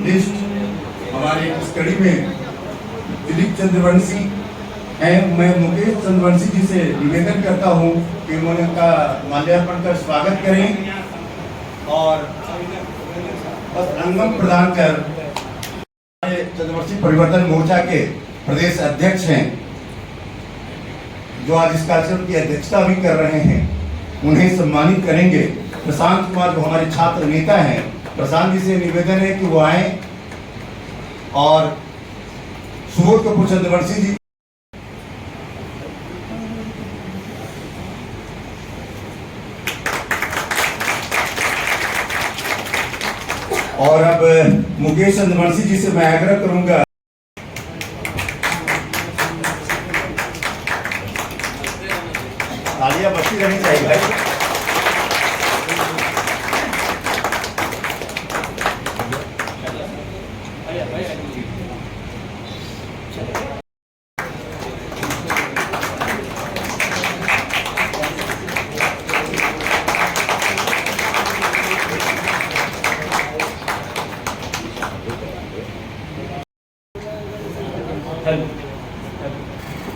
List हमारे इस कड़ी में दिलीप चंद्रवंशी हैं। मैं मुकेश चंद्रवंशी जी से निवेदन करता हूं कि उन्होंने उनका माल्यार्पण कर स्वागत करें और बस अंगम प्रदान कर। चंद्रवंशी परिवर्तन मोर्चा के प्रदेश अध्यक्ष हैं जो आज इस कार्यक्रम की अध्यक्षता भी कर रहे हैं, उन्हें सम्मानित करेंगे। प्रशांत कुमार जो हमारे छात्र नेता हैं, प्रशांत जी से निवेदन है कि वो आए और सुबोध कपूर चंद्रवंशी जी और अब मुकेश चंद्रवंशी जी से मैं आग्रह करूंगा तालियां बजती रहनी चाहिए भाई।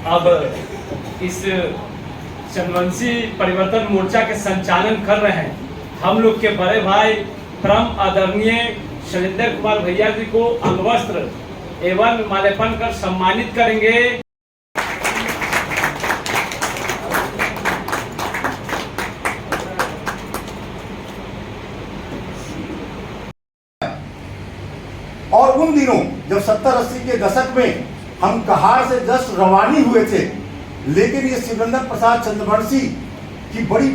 अब इस चंद्रवंशी परिवर्तन मोर्चा के संचालन कर रहे हैं हम लोग के बड़े भाई परम आदरणीय शैलेंद्र कुमार भैया जी को अंगवस्त्र एवं माल्यार्पण कर सम्मानित करेंगे। और उन दिनों जब 70-80 के दशक में हम कहार से जस्ट रवानी हुए थे, लेकिन ये शिवरंजन प्रसाद चंद्रवंशी की बड़ी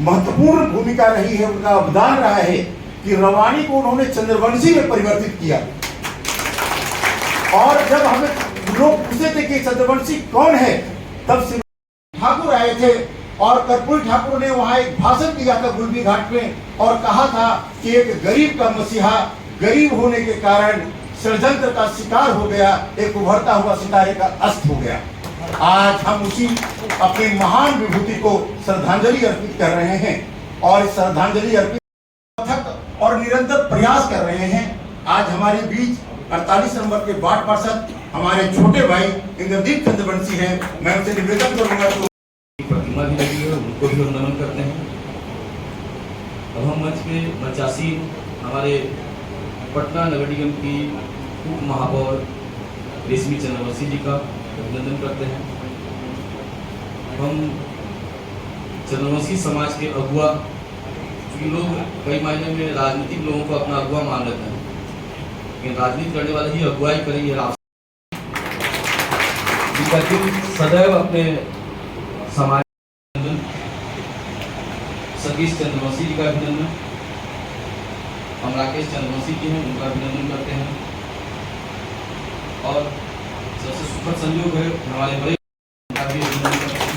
महत्वपूर्ण भूमिका रही है, उनका अवदान रहा है कि रवानी को उन्होंने चंद्रवंशी में परिवर्तित किया। और जब हमें लोग पूछते थे कि चंद्रवंशी कौन है, तब शिव ठाकुर आए थे और कर्पूरी ठाकुर ने वहां एक भाषण दिया था गुलबी घाट में और कहा था कि एक गरीब का मसीहा गरीब होने के कारण षड्यंत्र का शिकार हो गया, एक उभरता हुआ सितारे का अस्त हो गया। आज हम उसी अपनी महान विभूति को श्रद्धांजलि अर्पित कर रहे हैं और इस श्रद्धांजलि अर्पित और निरंतर प्रयास कर रहे हैं। आज हमारे बीच 48 नंबर के वार्ड पार्षद हमारे छोटे भाई इंद्रदीप चंद्रवंशी हैं। मैं उनसे निवेदन करूंगा तो प्रतिमा भी लगी है, उनको भी हम नमन करते हैं। अब हम मंच पे मंचासीन हमारे पटना नगर निगम की उप महापौर रेशमी चंद्रवंशी जी का अभिनंदन करते हैं। हम चंद्रवंशी समाज के अगुआ, क्योंकि लोग कई मायने में राजनीतिक लोगों को अपना अगुआ मान लेते हैं, लेकिन राजनीति करने वाले ही अगुवाई करेंगे। सदैव अपने समाज सतीश चंद्रवंशी जी का अभिनंदन, हम राकेश चंद्रवंशी जी हैं, उनका अभिनंदन करते हैं। और सबसे सुखद संयोग है हमारे बड़े उनका भी अभिनंदन करते हैं।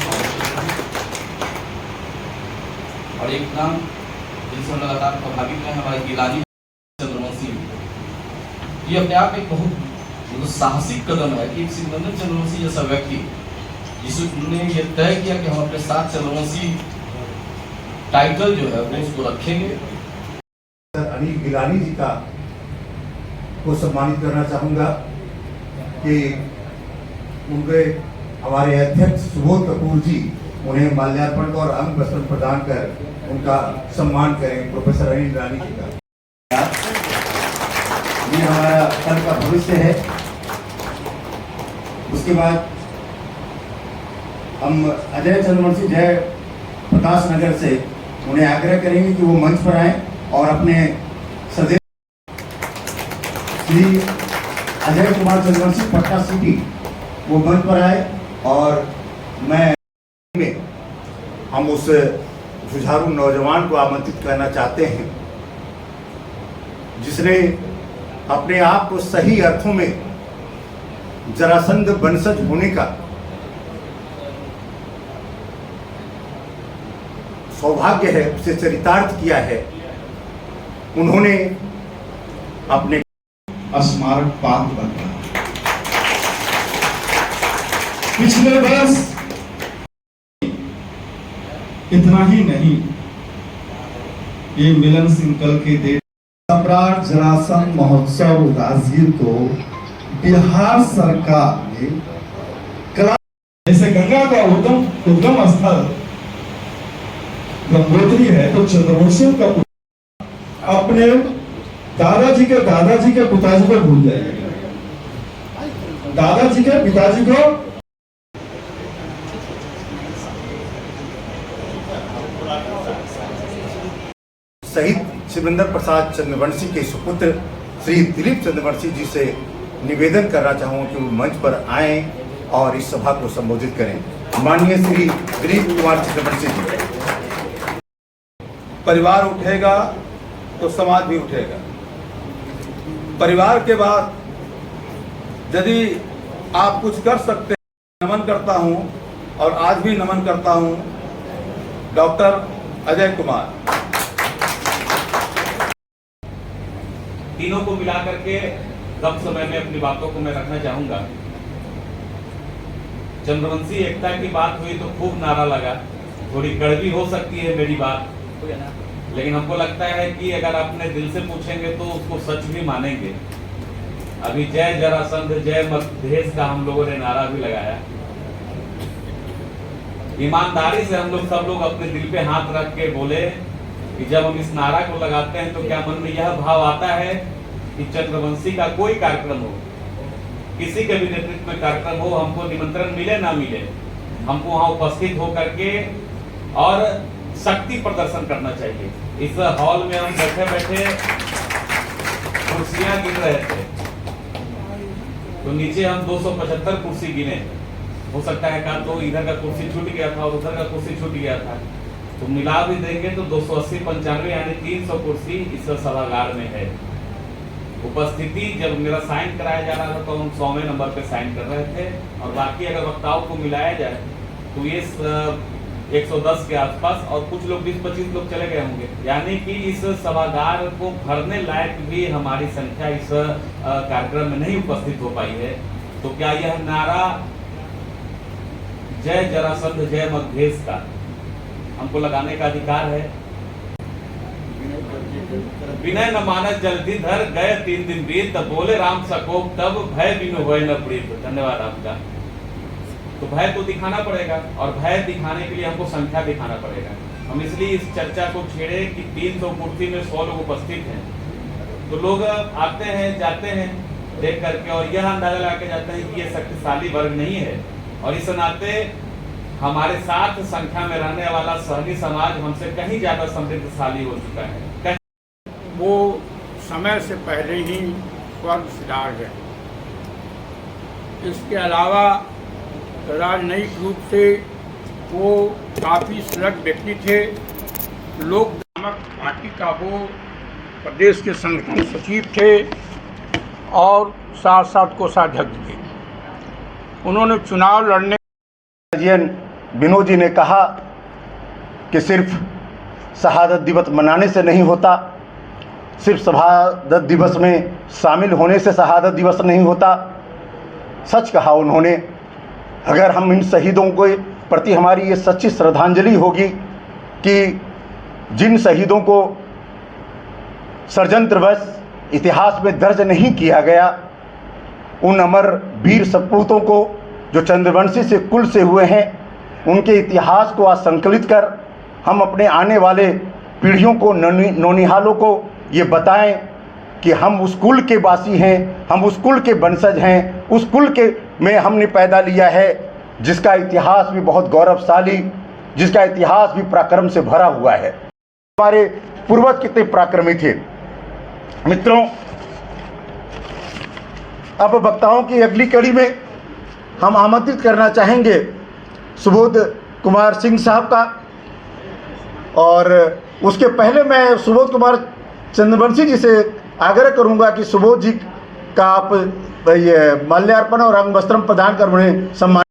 और एक नाम जिनसे हम लगातार प्रभावित हैं, हमारे गिलानी चंद्रवंशी। ये अपने आप एक बहुत साहसिक कदम है कि शिवरंजन चंद्रवंशी जैसा व्यक्ति जिसने ये तय किया कि हम अपने साथ चंद्रवंशी टाइटल जो है वो उसको रखेंगे। अनिल गिलानी जी का को सम्मानित करना चाहूंगा कि उनके हमारे अध्यक्ष सुबोध कपूर जी उन्हें माल्यार्पण और अंग वस्त्र प्रदान कर उनका सम्मान करें। प्रोफेसर अनिल गिलानी जी का ये हमारा कल का भविष्य है। उसके बाद हम अजय चंद्रवंशी जय प्रकाश नगर से उन्हें आग्रह करेंगे कि वो मंच पर आए और अपने सदैव श्री अजय कुमार चंद्रवंशी पटना सिटी वो मंच पर आए। और हम उस जुझारू नौजवान को आमंत्रित करना चाहते हैं जिसने अपने आप को सही अर्थों में जरासंध वंशज होने का सौभाग्य है, उसे चरितार्थ किया है। उन्होंने अपने स्मारक पात्र बनता। पिछले वर्ष इतना ही नहीं, ये मिलन सिंह कल के सम्राट जरासंध महोत्सव राजगीर को बिहार सरकार ने जैसे गंगा का उद्गम स्थल गंगोत्री है, तो चंद्रवंशियों का अपने दादाजी के पिताजी को भूल जाइएगा। दादाजी के पिताजी को शहीद शिवेंद्र प्रसाद चंद्रवंशी के सुपुत्र श्री दिलीप चंद्रवंशी जी से निवेदन करना चाहूँगा कि वो मंच पर आएं और इस सभा को संबोधित करें। माननीय श्री दिलीप कुमार चंद्रवंशी जी। परिवार उठेगा तो समाज भी उठेगा। परिवार के बाद यदि आप कुछ कर सकते हैं, नमन करता हूं और आज भी नमन करता हूं डॉक्टर अजय कुमार। तीनों को मिला करके कम समय में अपनी बातों को मैं रखना चाहूंगा। चंद्रवंशी एकता की बात हुई तो खूब नारा लगा। थोड़ी कड़वी हो सकती है मेरी बात, लेकिन हमको लगता है कि अगर अपने दिल से पूछेंगे तो उसको सच भी मानेंगे। अभी जय जरासंध जय मध्यदेश का हम लोगों ने नारा भी लगाया। ईमानदारी से हम लोग सब लोग अपने दिल पे हाथ रख के बोले कि जब हम इस नारा को लगाते हैं तो क्या मन में यह भाव आता है कि चंद्रवंशी का कोई कार्यक्रम हो, किसी के भी नेतृत्व में कार्यक्रम हो, हमको निमंत्रण मिले ना मिले, हमको वहां उपस्थित होकर के और शक्ति प्रदर्शन करना चाहिए। इस हॉल में हम बैठे बैठे कुर्सियां गिन रहे थे तो नीचे हम 275 कुर्सी गिने। हो सकता है का तो इधर का कुर्सी छूट गया था और उधर का कुर्सी छूट गया था, तो मिला भी देंगे तो 280 95 यानी 300 कुर्सी इस सभागार में है। उपस्थिति जब मेरा साइन कराया जा रहा था तो हम 100वें नंबर पे साइन कर रहे थे और बाकी अगर वक्ताओं को मिलाया जाए तो ये 110 के आसपास और कुछ लोग 20-25 लोग चले गए होंगे, यानी कि इस सभागार को भरने लायक भी हमारी संख्या इस कार्यक्रम में नहीं उपस्थित हो पाई है। तो क्या यह नारा जय जरासंध जय मध्यदेश का हमको लगाने का अधिकार है? विनय न मानस जल्दी धर गए 3 दिन बीत, तब बोले राम सकोप तब भय बिनु होय न प्रीत। धन्यवाद आपका। तो भय तो दिखाना पड़ेगा और भय दिखाने के लिए हमको संख्या दिखाना पड़ेगा। हम इसलिए इस चर्चा को छेड़े कि 300 कुर्सी में 100 लोग उपस्थित हैं, तो लोग आते हैं जाते हैं देख करके और यह अंदाजा लगा के जाते हैं कि ये शक्तिशाली वर्ग नहीं है। और इस नाते हमारे साथ संख्या में रहने वाला सहनी समाज हमसे कहीं ज्यादा समृद्धशाली हो चुका है। वो समय से पहले ही स्वर्गसिधार है। इसके अलावा राजनयिक रूप से वो काफ़ी सजग व्यक्ति थे। लोक नामक पार्टी का वो प्रदेश के संगठन सचिव थे और साथ साथ कोषाध्यक्ष थे। उन्होंने चुनाव लड़ने विनोद जी ने कहा कि सिर्फ शहादत दिवस मनाने से नहीं होता, सिर्फ शहादत दिवस में शामिल होने से शहादत दिवस नहीं होता। सच कहा उन्होंने। अगर हम इन शहीदों के प्रति हमारी ये सच्ची श्रद्धांजलि होगी कि जिन शहीदों को षड्यंत्रवश इतिहास में दर्ज नहीं किया गया, उन अमर वीर सपूतों को जो चंद्रवंशी से कुल से हुए हैं, उनके इतिहास को आज संकलित कर हम अपने आने वाले पीढ़ियों को, नौनिहालों को ये बताएं कि हम उस कुल के वासी हैं, हम उस कुल के वंशज हैं, उस कुल के में हमने पैदा लिया है जिसका इतिहास भी बहुत गौरवशाली, जिसका इतिहास भी पराक्रम से भरा हुआ है। हमारे पूर्वज कितने पराक्रमी थे। मित्रों, अब वक्ताओं की अगली कड़ी में हम आमंत्रित करना चाहेंगे सुबोध कुमार सिंह साहब का, और उसके पहले मैं सुबोध कुमार चंद्रवंशी जी से आग्रह करूंगा कि सुबोध जी का आप ये माल्यार्पण और अंग वस्त्रम प्रदान कर उन्हें सम्मान।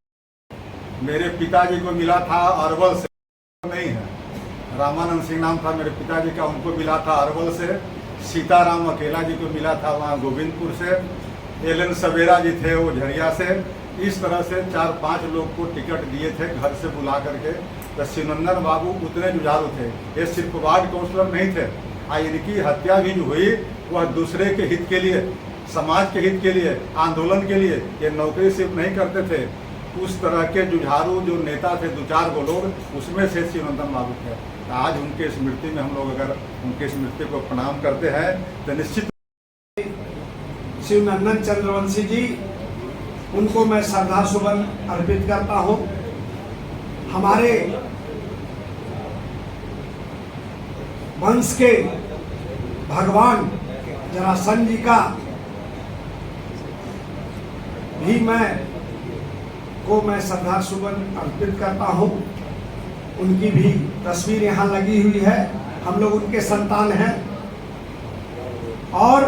मेरे पिताजी को मिला था अरवल से, नहीं है रामानंद सिंह नाम था मेरे पिताजी का, उनको मिला था अरवल से। सीताराम अकेला जी को मिला था वहाँ गोविंदपुर से। एलन सवेरा जी थे वो झरिया से। इस तरह से 4-5 लोग को टिकट दिए थे घर से बुला करके। तो शिवनंदन बाबू उतने जुझारू थे, ये सिर्फ वार्ड काउंसलर नहीं थे, और इनकी हत्या भी जो हुई वह दूसरे के हित के लिए, समाज के हित के लिए, आंदोलन के लिए, ये नौकरी सिर्फ नहीं करते थे। उस तरह के जुझारू जो नेता थे 2-4 गो लोग, उसमें से शिवनंदन बाबू थे। आज उनके स्मृति में हम लोग अगर उनके स्मृति को प्रणाम करते हैं तो निश्चित शिवनंदन चंद्रवंशी जी, उनको मैं श्रद्धा सुमन अर्पित करता हूँ। हमारे वंश के भगवान जरासंध जी का भी मैं श्रद्धा सुमन अर्पित करता हूँ। उनकी भी तस्वीर यहाँ लगी हुई है। हम लोग उनके संतान हैं। और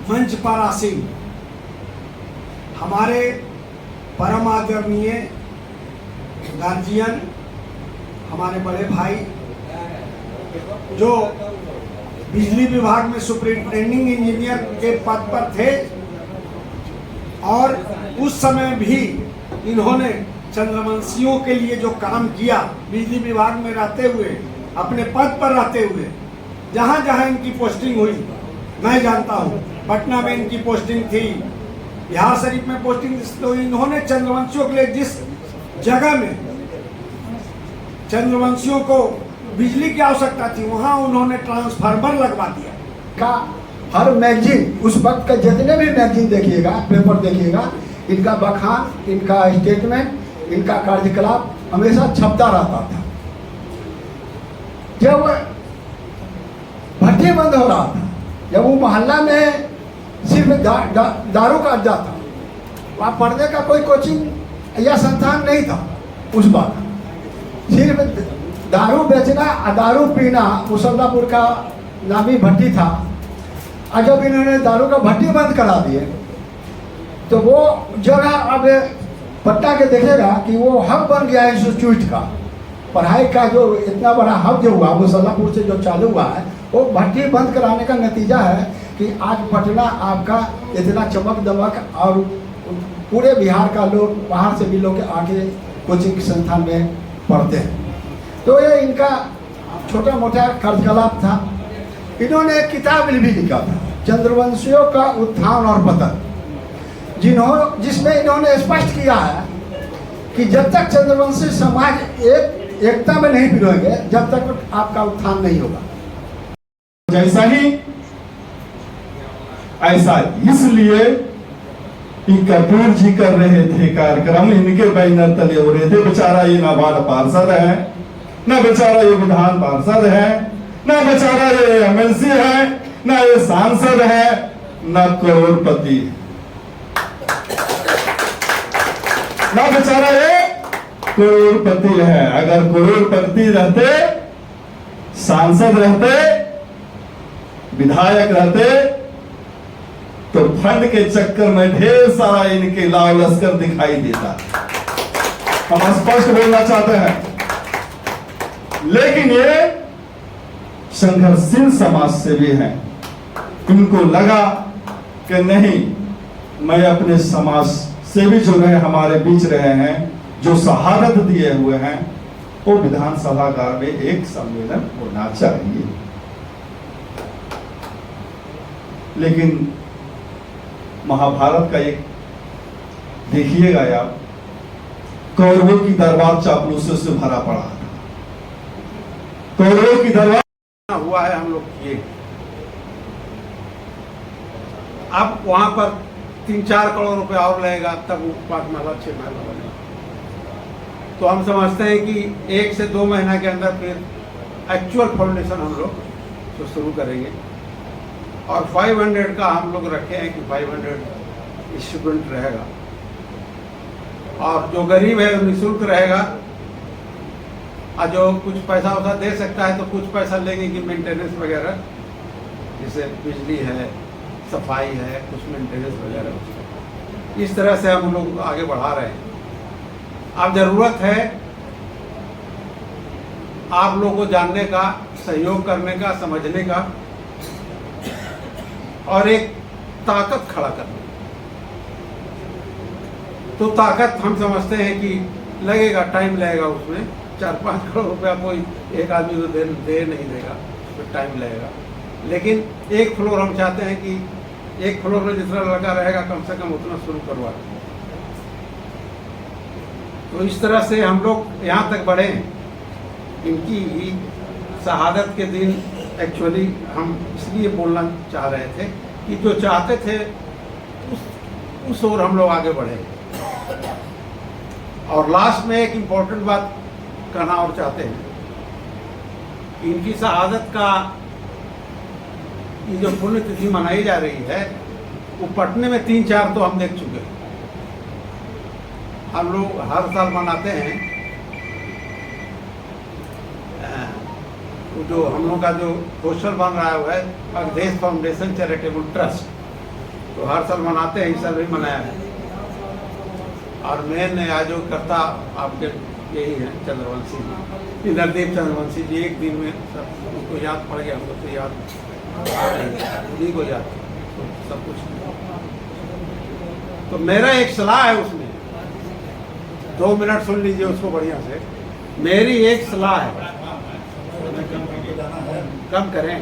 मंच पर आसीन हमारे परम आदरणीय गार्जियन, हमारे बड़े भाई जो बिजली विभाग में सुपरिटेंडिंग इंजीनियर के पद पर थे, और उस समय भी इन्होंने चंद्रवंशियों के लिए जो काम किया, बिजली विभाग में रहते हुए, अपने पद पर रहते हुए, जहाँ जहाँ इनकी पोस्टिंग हुई मैं जानता हूँ। पटना में इनकी पोस्टिंग थी, बिहार शरीफ में पोस्टिंग, तो इन्होंने चंद्रवंशियों के लिए जिस जगह में चंद्रवंशियों को बिजली की आवश्यकता थी, वहाँ उन्होंने ट्रांसफार्मर लगवा दिया। का हर मैगजीन, उस वक्त का जितने भी मैगजीन देखिएगा, पेपर देखिएगा, इनका बखान, इनका स्टेटमेंट, इनका कार्यकलाप हमेशा छपता रहता था। जब भट्टी बंद हो रहा था, जब वो मोहल्ला में सिर्फ दारू का अड्डा था, वहाँ पढ़ने का कोई कोचिंग या संस्थान नहीं था। उस वक्त सिर्फ दारू बेचना और दारू पीना मुसल्लापुर का नामी भट्टी था। और जब इन्होंने दारू का भट्टी बंद करा दिए तो वो जगह अब पटना के देखेगा कि वो हब बन गया इंस्टीट्यूट का, पढ़ाई का जो इतना बड़ा हब जो हुआ मुसल्लापुर से जो चालू हुआ है, वो भट्टी बंद कराने का नतीजा है कि आज पटना आपका इतना चमक दमक, और पूरे बिहार का लोग, बाहर से भी लोग आके कोचिंग संस्थान में पढ़ते हैं। तो ये इनका छोटा मोटा कार्यकलाप था। इन्होंने एक किताब भी लिखा था, चंद्रवंशियों का उत्थान और पतन, जिसमें इन्होंने स्पष्ट किया है कि जब तक चंद्रवंशी समाज एकता में नहीं पिरोएंगे, जब तक आपका उत्थान नहीं होगा। जैसा ही ऐसा इसलिए कि कपूर जी कर रहे थे कार्यक्रम, इनके बैनर तले हो रहे थे। बेचारा ये ना वार्ड पार्षद है, ना बेचारा ये विधान पार्षद है, ना बेचारा ये एमएलसी है, ना ये सांसद है, ना करोड़पति है, ना बेचारा ये करोड़पति है। अगर करोड़पति रहते, सांसद रहते, विधायक रहते, तो फंड के चक्कर में ढेर सारा इनके लाव लश्कर दिखाई देता। हम स्पष्ट बोलना चाहते हैं, लेकिन ये संघर्षशील समाज सेवी हैं। इनको लगा कि नहीं, मैं अपने समाज सेवी जो रहे हमारे बीच रहे हैं, जो शहादत दिए हुए हैं, वो विधानसभागार में एक सम्मेलन होना चाहिए। लेकिन महाभारत का एक देखिएगा आप, कौरवों की दरबार चापलूसों से भरा पड़ा है। कौरवों की दरबार हुआ है, हम लोग किए। अब वहां पर 3-4 करोड़ रुपए और लगेगा, तब वो 5 महला 6 महला बनेगा। तो हम समझते हैं कि 1 से 2 महीना के अंदर फिर एक्चुअल फाउंडेशन हम लोग तो शुरू करेंगे। और 500 का हम लोग रखे हैं कि 500 स्टूडेंट रहेगा, और जो गरीब है वो निःशुल्क रहेगा, और जो कुछ पैसा वैसा दे सकता है तो कुछ पैसा लेंगे कि मेंटेनेंस वगैरह, जैसे बिजली है, सफाई है, कुछ मेंटेनेंस वगैरह। इस तरह से हम लोग आगे बढ़ा रहे हैं। अब ज़रूरत है आप लोगों को जानने का, सहयोग करने का, समझने का, और एक ताकत खड़ा करने। तो ताकत हम समझते हैं कि लगेगा, टाइम लगेगा उसमें। 4-5 करोड़ रुपया कोई एक आदमी तो दे नहीं देगा। उसमें टाइम लगेगा, लेकिन एक फ्लोर हम चाहते हैं कि एक फ्लोर में जितना लड़का रहेगा कम से कम उतना शुरू करवा दें। तो इस तरह से हम लोग यहाँ तक बढ़े। इनकी शहादत के दिन एक्चुअली हम इसलिए बोलना चाह रहे थे कि जो चाहते थे उस ओर हम लोग आगे बढ़े। और लास्ट में एक इम्पोर्टेंट बात कहना और चाहते हैं, इनकी शहादत का ये जो पुण्यतिथि मनाई जा रही है वो पटने में 3-4 तो हम देख चुके हैं। हम लोग हर साल मनाते हैं। वो जो हम लोग का जो पोस्टर बन रहा है वो है अवधेश फाउंडेशन चैरिटेबल ट्रस्ट, तो हर साल मनाते हैं, इस साल भी मनाया है। और मेन आयोजकर्ता आपके यही है चंद्रवंशी, नरदेव चंद्रवंशी जी। एक दिन में सब उनको याद पड़ गया, हमको तो याद उन्हीं को याद सब कुछ। तो मेरा एक सलाह है उसमें, 2 मिनट सुन लीजिए उसको बढ़िया से। मेरी एक सलाह है, कम करें